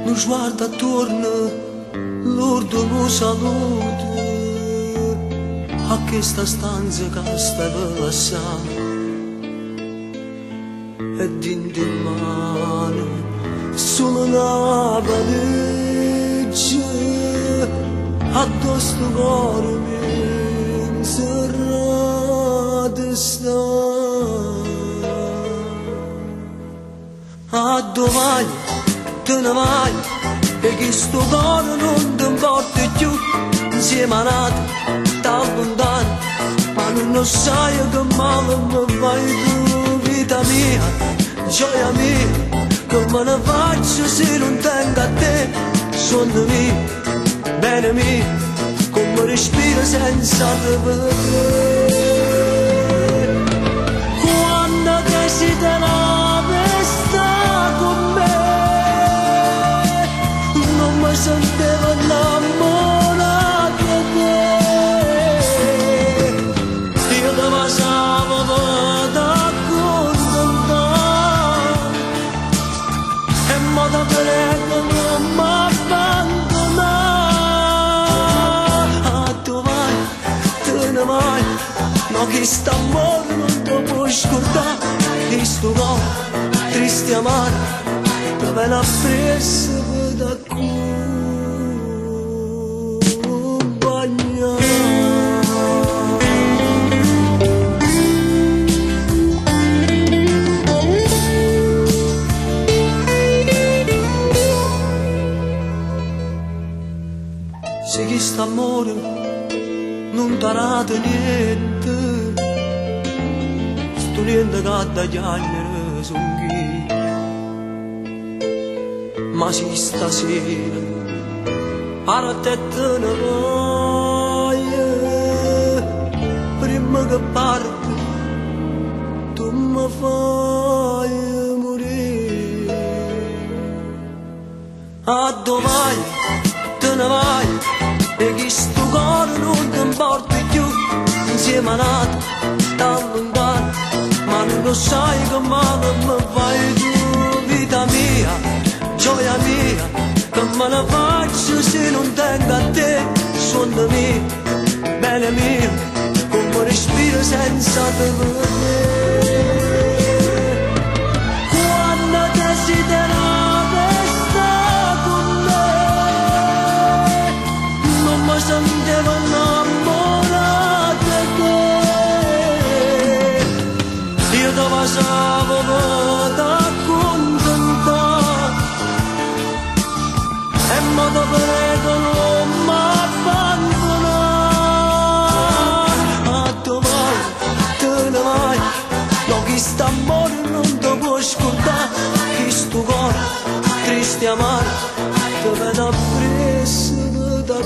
non sguarda attorno, l'ordo lo saluta, a questa stanza che sta per lasciare, e dinti in mano solo una valiggia, addosso cuore mi serrate sta. A domani te ne vai, perché sto cuore non ti importa più, insieme a nato da lontano, ma non lo sai che male mi fai tu, vita mia, gioia mia, che me ne faccio se non tengo a te, sonno mio, bene mio, come respiro senza te vedere. Quando desideravi stare con me, non mi sentivo innamorato di te, io ti passavo per accontentare, e mo ti prego non mi abbandonare. A domani te ne vai, no che st'amore non ti puoi scordare, che sto cuore triste e amaro te ve l'ha preso da accompagnare. Se chi st'amore non t'arata niente, sto niente che da chiagliere son chi, ma se stasera a te te ne vai, prima che parti tu mi fai morire. A domani te ne vai, perché sto cuore non ti importa più, insieme a nato da lontano, ma non lo sai che male mi fai tu, vita mia, gioia mia, che me ne faccio se non tengo a te, sonno mio, bene mio, come respiro senza te vedere. Quando desideravi stare con me, non mi sentivo innamorato di te, io ti passavo per accontentare, e mo ti prego non mi abbandonare. A domani te ne vai, no che st'amore non ti puoi scordare, che sto cuore triste e amaro te ve l'ha preso da